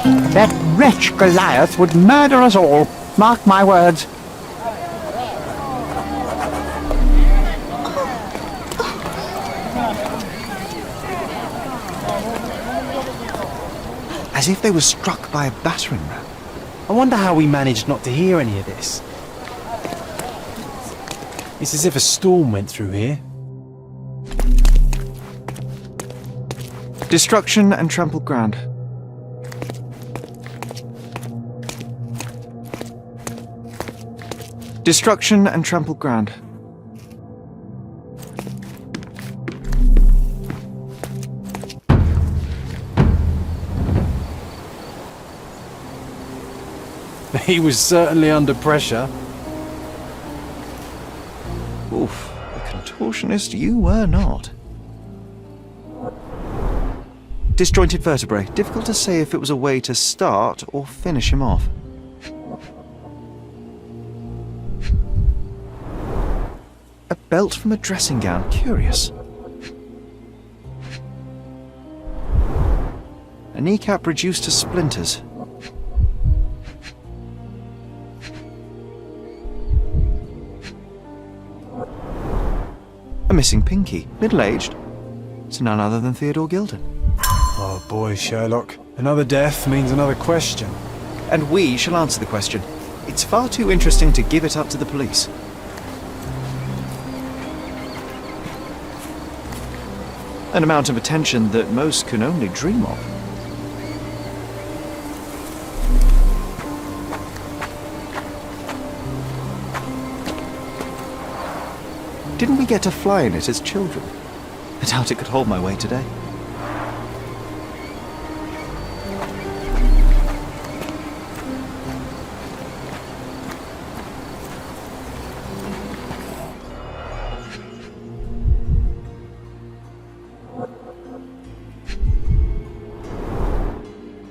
That wretch Goliath would murder us all. Mark my words. As if they were struck by a battering ram. I wonder how we managed not to hear any of this. It's as if a storm went through here. Destruction and trampled ground. Destruction and trampled ground. He was certainly under pressure. Oof, a contortionist you were not. Disjointed vertebrae. Difficult to say if it was a way to start or finish him off. A belt from a dressing gown. Curious. A kneecap reduced to splinters. A missing pinky. Middle-aged. It's none other than Theodore Gilden. Oh boy, Sherlock. Another death means another question. And we shall answer the question. It's far too interesting to give it up to the police. An amount of attention that most can only dream of. Didn't we get to fly in it as children? I doubt it could hold my weight today.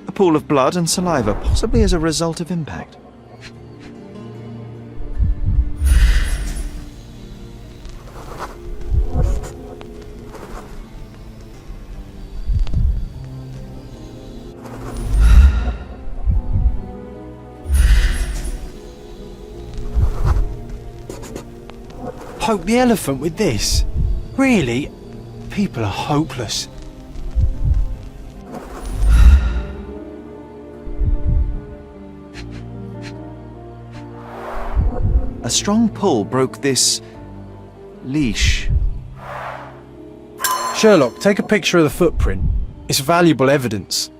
A pool of blood and saliva, possibly as a result of impact. Poke the elephant with this? Really? People are hopeless. A strong pull broke this leash. Sherlock, take a picture of the footprint. It's valuable evidence.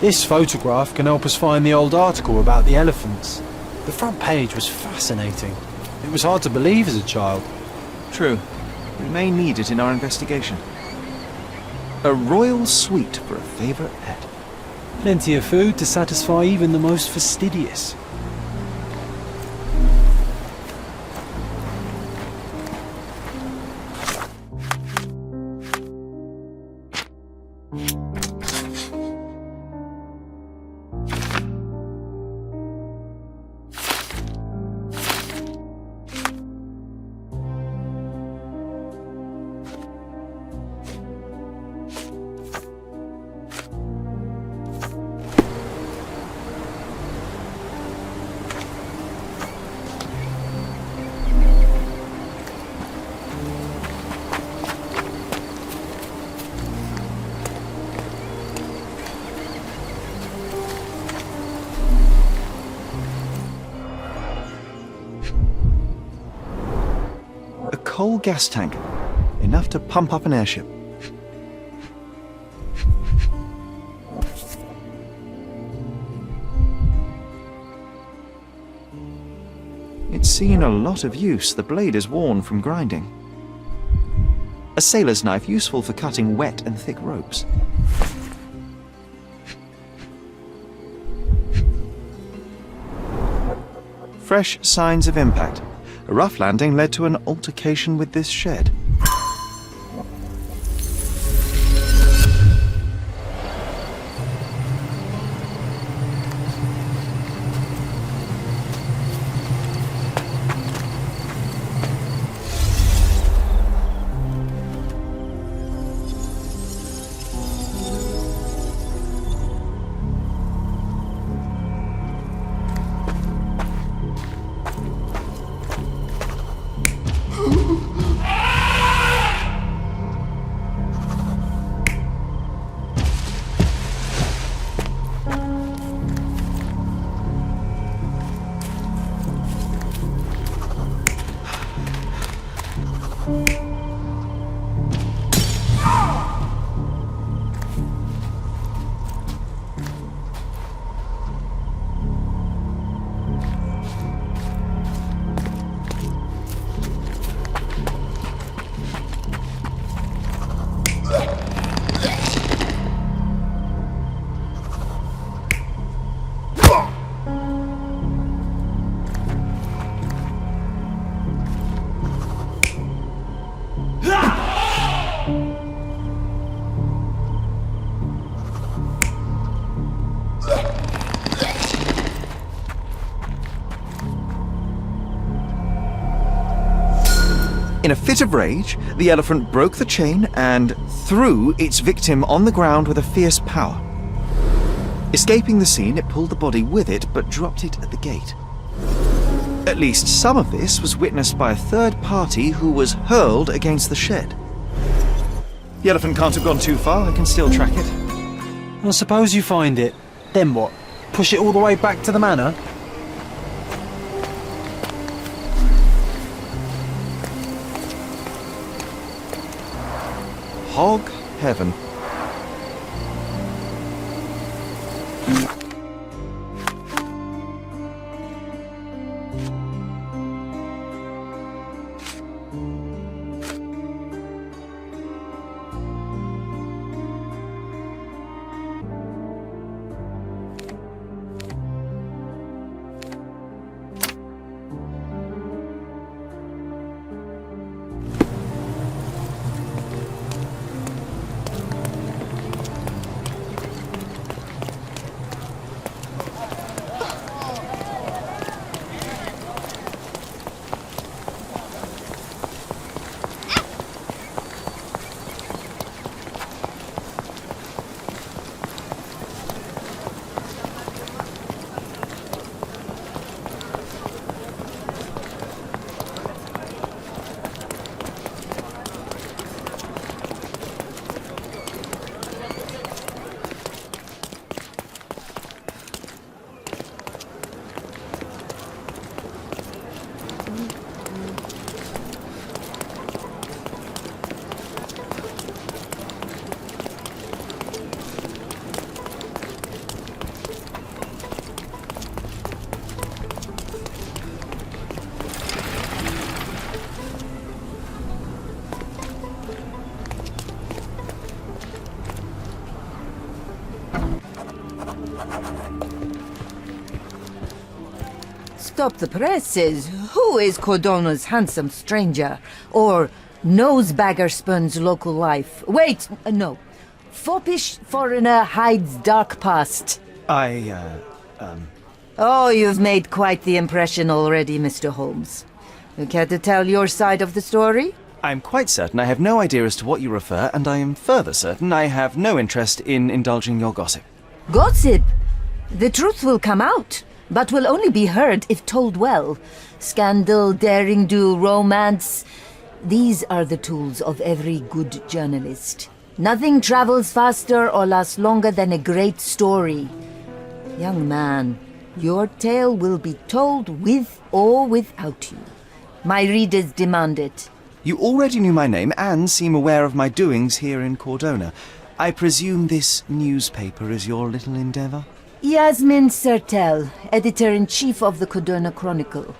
This photograph can help us find the old article about the elephants. The front page was fascinating. It was hard to believe as a child. True. We may need it in our investigation. A royal suite for a favourite pet. Plenty of food to satisfy even the most fastidious. Coal gas tank, enough to pump up an airship. It's seen a lot of use. The blade is worn from grinding. A sailor's knife, useful for cutting wet and thick ropes. Fresh signs of impact. A rough landing led to an altercation with this shed. In a fit of rage, the elephant broke the chain and threw its victim on the ground with a fierce power. Escaping the scene, it pulled the body with it, but dropped it at the gate. At least some of this was witnessed by a third party who was hurled against the shed. The elephant can't have gone too far, I can still track it. Well, suppose you find it. Then what? Push it all the way back to the manor? Hog heaven. Stop the presses. Who is Cordona's handsome stranger? Or nosebagger spurns local life? Wait, no. Foppish foreigner hides dark past. Oh, you've made quite the impression already, Mr. Holmes. You care to tell your side of the story? I'm quite certain I have no idea as to what you refer, and I am further certain I have no interest in indulging your gossip. Gossip? The truth will come out, but will only be heard if told well. Scandal, daring-do, romance. These are the tools of every good journalist. Nothing travels faster or lasts longer than a great story. Young man, your tale will be told with or without you. My readers demand it. You already knew my name and seem aware of my doings here in Cordona. I presume this newspaper is your little endeavor? Yasmin Sertel, editor-in-chief of the Cordona Chronicle.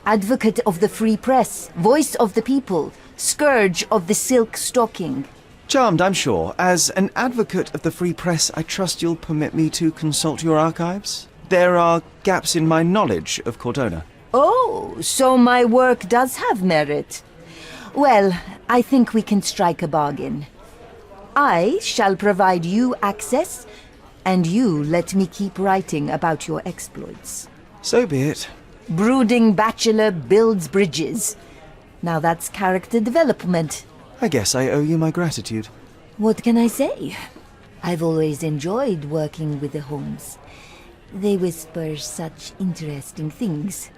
Advocate of the free press, voice of the people, scourge of the silk stocking. Charmed, I'm sure. As an advocate of the free press, I trust you'll permit me to consult your archives? There are gaps in my knowledge of Cordona. Oh, so my work does have merit. Well, I think we can strike a bargain. I shall provide you access, and you let me keep writing about your exploits. So be it. Brooding bachelor builds bridges. Now that's character development. I guess I owe you my gratitude. What can I say? I've always enjoyed working with the Holmes. They whisper such interesting things.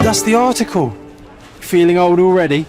That's the article. Feeling old already?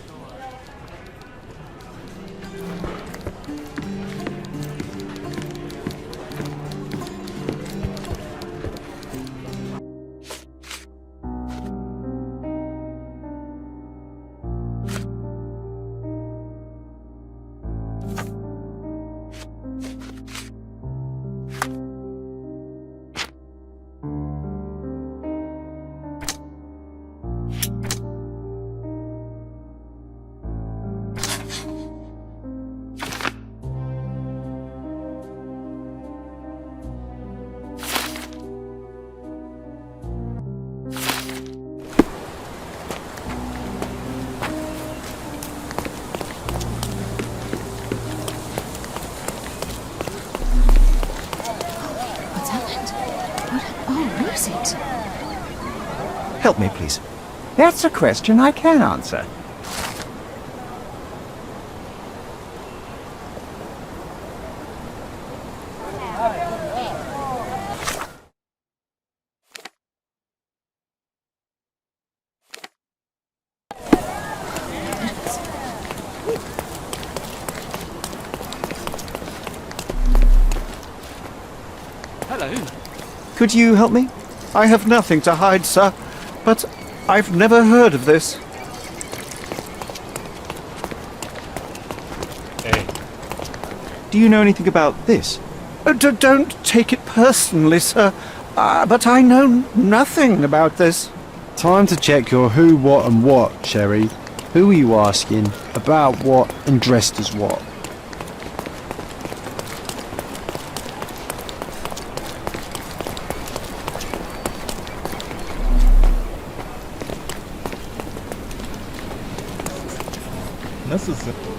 What's happened? Where is it? Help me, please. That's a question I can answer. Hello. Could you help me? I have nothing to hide, sir, but I've never heard of this. Hey. Do you know anything about this? Don't take it personally, sir, but I know nothing about this. Time to check your who, what and what, Sherry. Who are you asking? About what and dressed as what?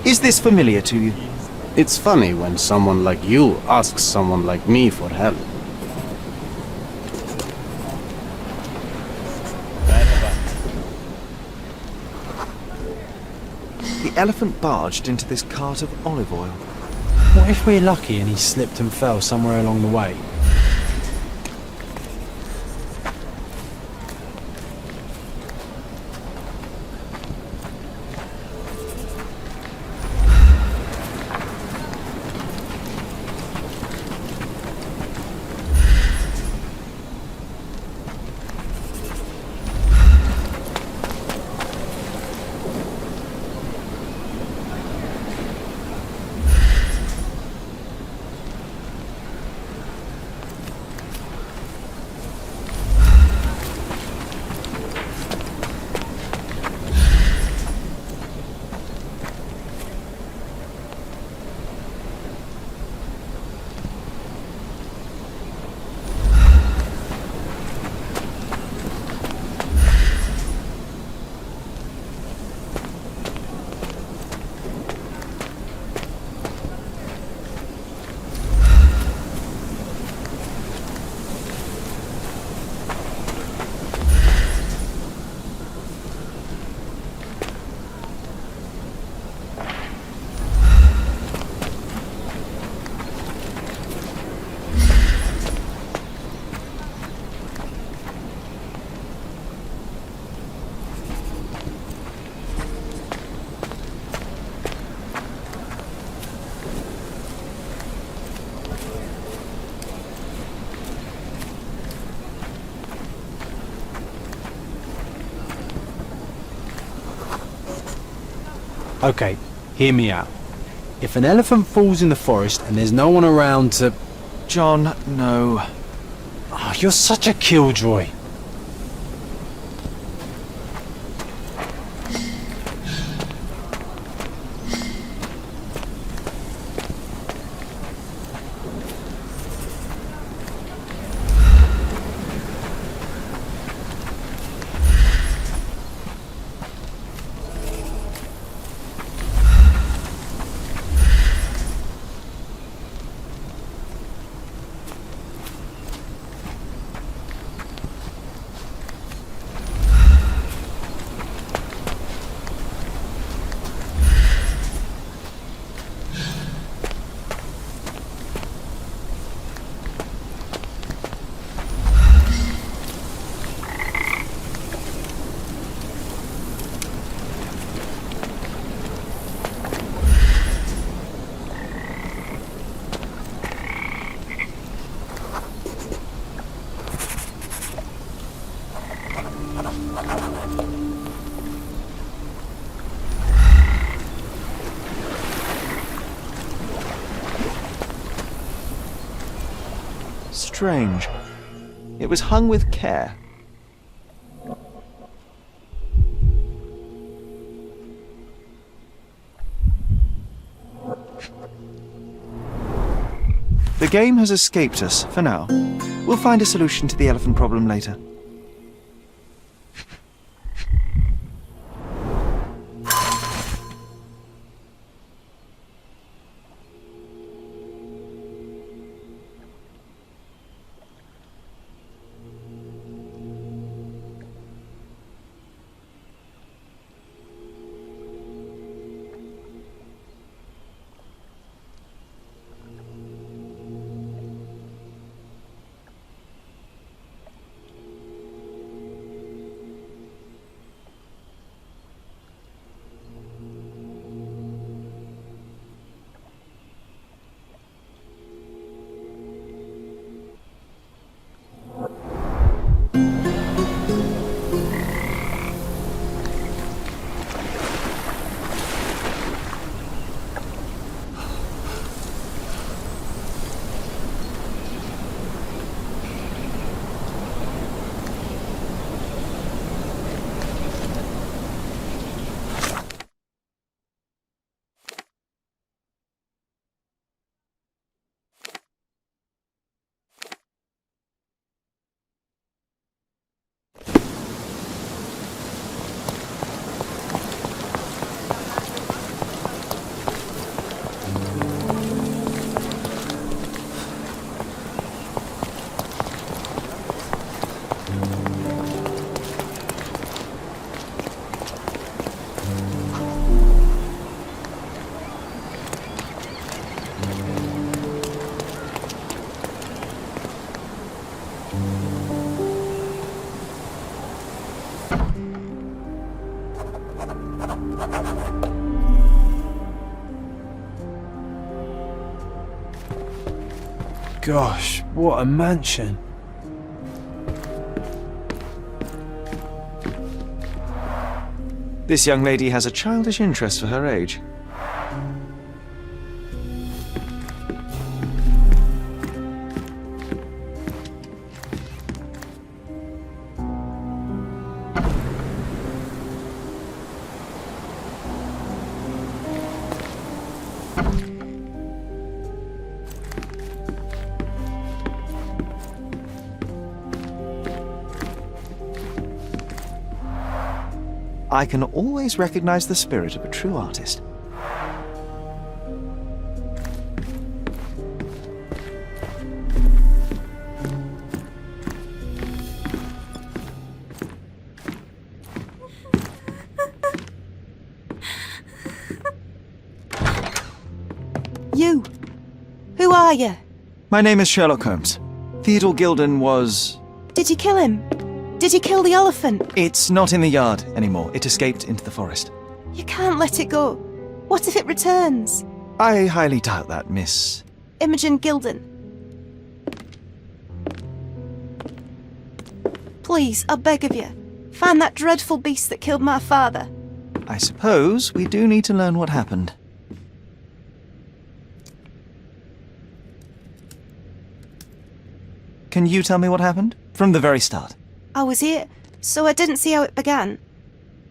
Is this familiar to you? It's funny when someone like you asks someone like me for help. The elephant barged into this cart of olive oil. What if we're lucky and he slipped and fell somewhere along the way? Okay, hear me out. If an elephant falls in the forest and there's no one around to... John, no. Oh, you're such a killjoy. strange. It was hung with care. The game has escaped us, for now. We'll find a solution to the elephant problem later. Gosh, what a mansion. This young lady has a childish interest for her age. I can always recognize the spirit of a true artist. You! Who are you? My name is Sherlock Holmes. Theodore Gilden was... Did you kill him? Did you kill the elephant? It's not in the yard anymore. It escaped into the forest. You can't let it go. What if it returns? I highly doubt that, Miss... Imogen Gilden. Please, I beg of you, find that dreadful beast that killed my father. I suppose we do need to learn what happened. Can you tell me what happened? From the very start. I was here, so I didn't see how it began.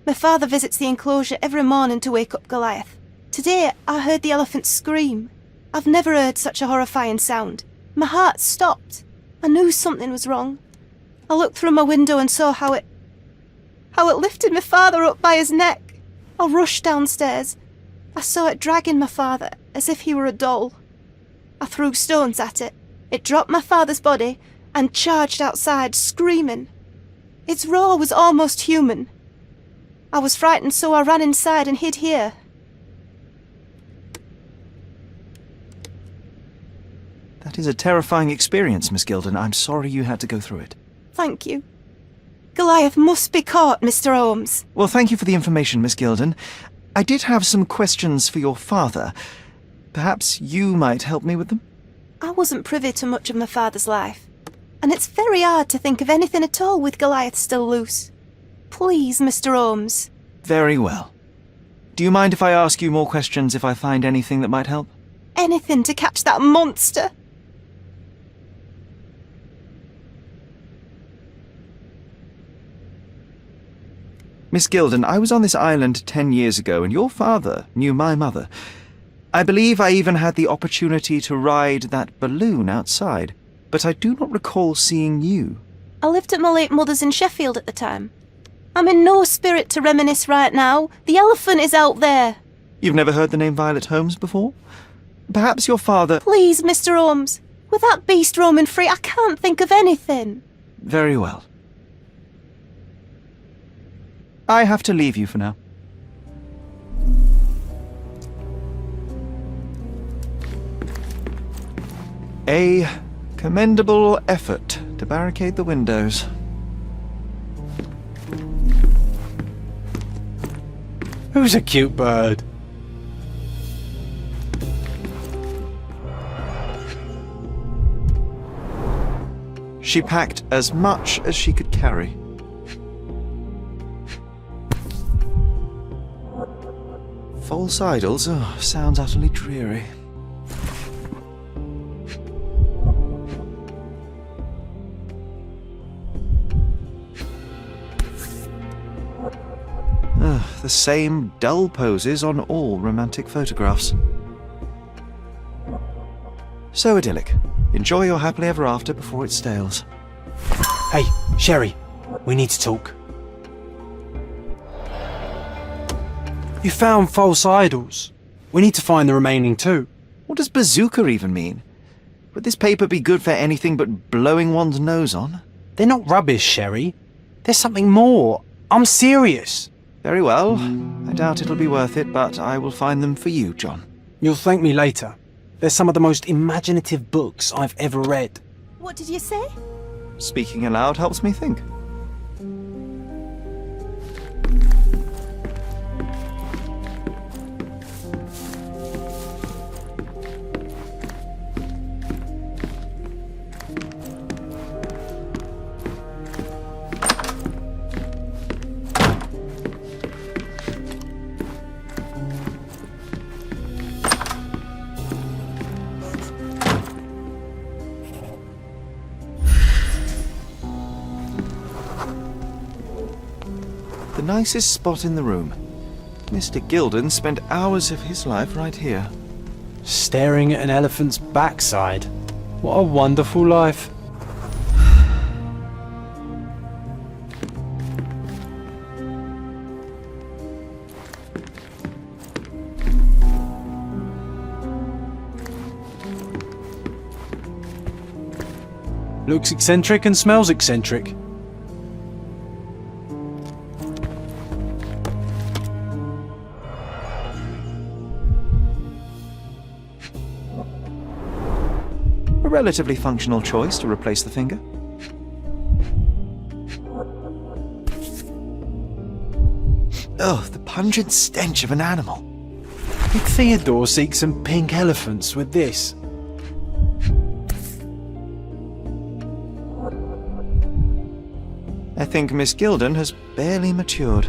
My father visits the enclosure every morning to wake up Goliath. Today, I heard the elephant scream. I've never heard such a horrifying sound. My heart stopped. I knew something was wrong. I looked through my window and saw how it lifted my father up by his neck. I rushed downstairs. I saw it dragging my father as if he were a doll. I threw stones at it. It dropped my father's body and charged outside, screaming. Its roar was almost human. I was frightened, so I ran inside and hid here. That is a terrifying experience, Miss Gilden. I'm sorry you had to go through it. Thank you. Goliath must be caught, Mr. Holmes. Well, thank you for the information, Miss Gilden. I did have some questions for your father. Perhaps you might help me with them? I wasn't privy to much of my father's life, and it's very hard to think of anything at all with Goliath still loose. Please, Mr. Holmes. Very well. Do you mind if I ask you more questions if I find anything that might help? Anything to catch that monster. Miss Gilden, I was on this island 10 years ago, and your father knew my mother. I believe I even had the opportunity to ride that balloon outside, but I do not recall seeing you. I lived at my late mother's in Sheffield at the time. I'm in no spirit to reminisce right now. The elephant is out there. You've never heard the name Violet Holmes before? Perhaps your father... Please, Mr. Holmes. With that beast roaming free, I can't think of anything. Very well. I have to leave you for now. A commendable effort to barricade the windows. Who's a cute bird? She packed as much as she could carry. False idols? Oh, sounds utterly dreary. The same dull poses on all romantic photographs. So idyllic. Enjoy your happily ever after before it stales. Hey, Sherry, we need to talk. You found false idols. We need to find the remaining two. What does bazooka even mean? Would this paper be good for anything but blowing one's nose on? They're not rubbish, Sherry. There's something more. I'm serious. Very well. I doubt it'll be worth it, but I will find them for you, John. You'll thank me later. They're some of the most imaginative books I've ever read. What did you say? Speaking aloud helps me think. The nicest spot in the room. Mr. Gilden spent hours of his life right here. Staring at an elephant's backside. What a wonderful life. Looks eccentric and smells eccentric. A relatively functional choice to replace the finger. Oh, the pungent stench of an animal. Did Theodore seek some pink elephants with this? I think Miss Gilden has barely matured.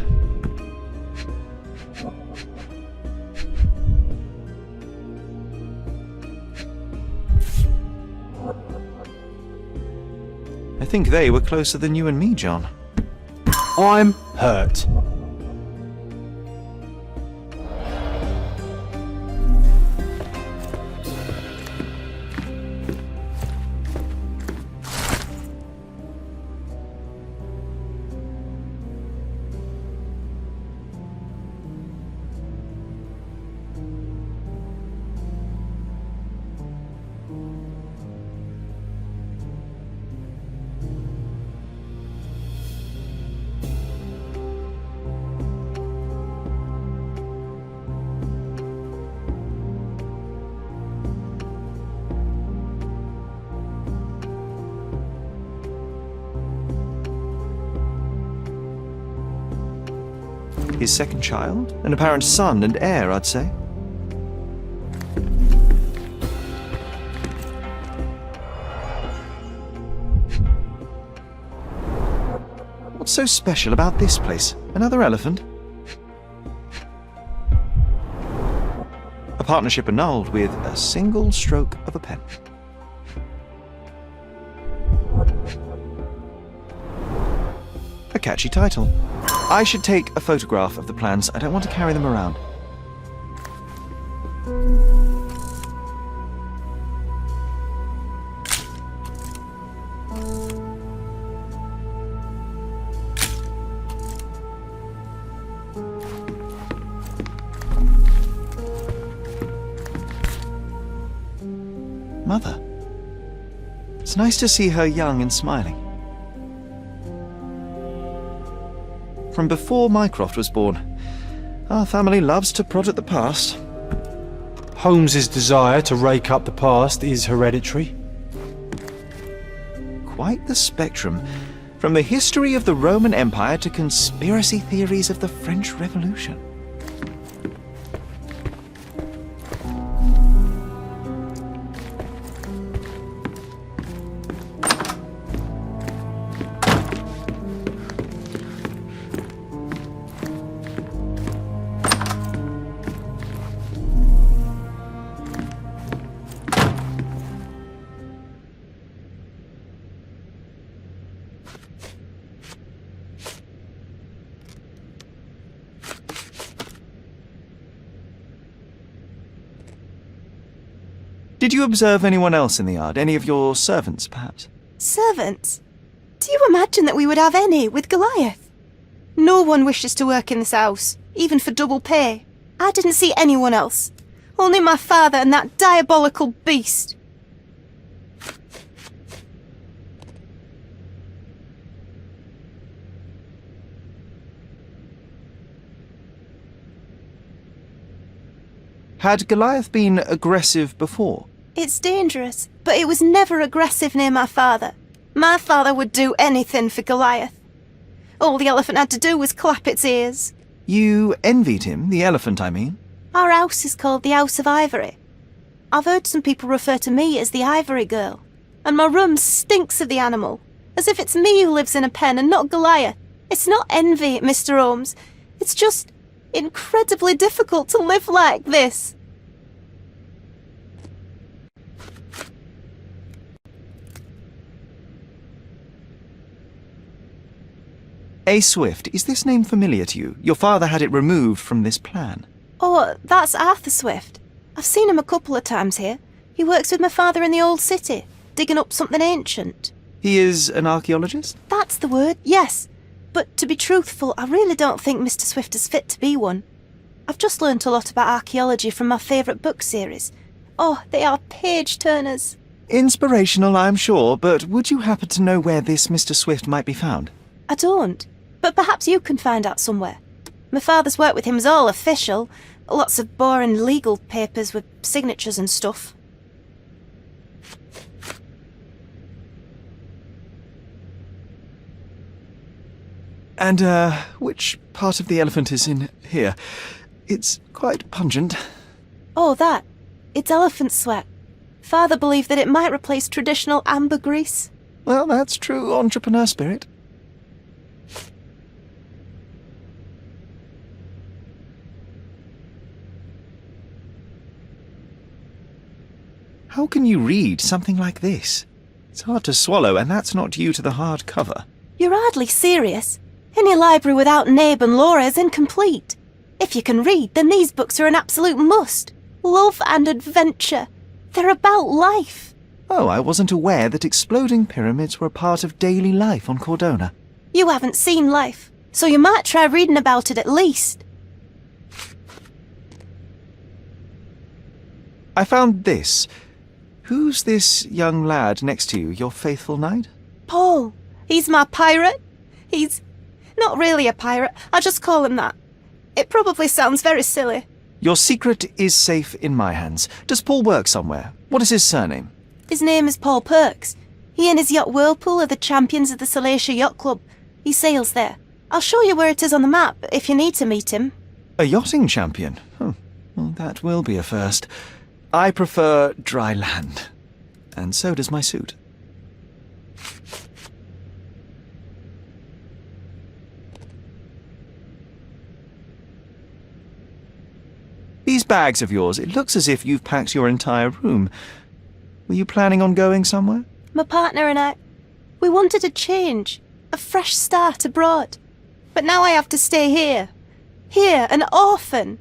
I think they were closer than you and me, John. I'm hurt. His second child? An apparent son and heir, I'd say. What's so special about this place? Another elephant? A partnership annulled with a single stroke of a pen. A catchy title. I should take a photograph of the plans. I don't want to carry them around. Mother. It's nice to see her young and smiling. From before Mycroft was born, our family loves to prod at the past. Holmes's desire to rake up the past is hereditary. Quite the spectrum, from the history of the Roman Empire to conspiracy theories of the French Revolution. Did you observe anyone else in the yard? Any of your servants, perhaps? Servants? Do you imagine that we would have any with Goliath? No one wishes to work in this house, even for double pay. I didn't see anyone else. Only my father and that diabolical beast. Had Goliath been aggressive before? It's dangerous, but it was never aggressive near my father. My father would do anything for Goliath. All the elephant had to do was clap its ears. You envied him, the elephant, I mean? Our house is called the House of Ivory. I've heard some people refer to me as the Ivory Girl, and my room stinks of the animal, as if it's me who lives in a pen and not Goliath. It's not envy, Mr. Holmes. It's just incredibly difficult to live like this. A. Swift, is this name familiar to you? Your father had it removed from this plan. Oh, that's Arthur Swift. I've seen him a couple of times here. He works with my father in the old city, digging up something ancient. He is an archaeologist? That's the word, yes. But to be truthful, I really don't think Mr. Swift is fit to be one. I've just learnt a lot about archaeology from my favourite book series. Oh, they are page-turners. Inspirational, I'm sure, but would you happen to know where this Mr. Swift might be found? I don't, but perhaps you can find out somewhere. My father's work with him is all official. Lots of boring legal papers with signatures and stuff. And, which part of the elephant is in here? It's quite pungent. Oh, that. It's elephant sweat. Father believed that it might replace traditional ambergris. Well, that's true entrepreneur spirit. How can you read something like this? It's hard to swallow, and that's not due to the hard cover. You're hardly serious. Any library without Nabe and Laura is incomplete. If you can read, then these books are an absolute must. Love and adventure. They're about life. Oh, I wasn't aware that exploding pyramids were a part of daily life on Cordona. You haven't seen life, so you might try reading about it at least. I found this. Who's this young lad next to you, your faithful knight? Paul. He's my pirate. He's not really a pirate. I just call him that. It probably sounds very silly. Your secret is safe in my hands. Does Paul work somewhere? What is his surname? His name is Paul Perks. He and his yacht Whirlpool are the champions of the Salacia Yacht Club. He sails there. I'll show you where it is on the map if you need to meet him. A yachting champion? Well, that will be a first. I prefer dry land. And so does my suit. These bags of yours, it looks as if you've packed your entire room. Were you planning on going somewhere? My partner and I, we wanted a change, a fresh start abroad. But now I have to stay here. Here, an orphan.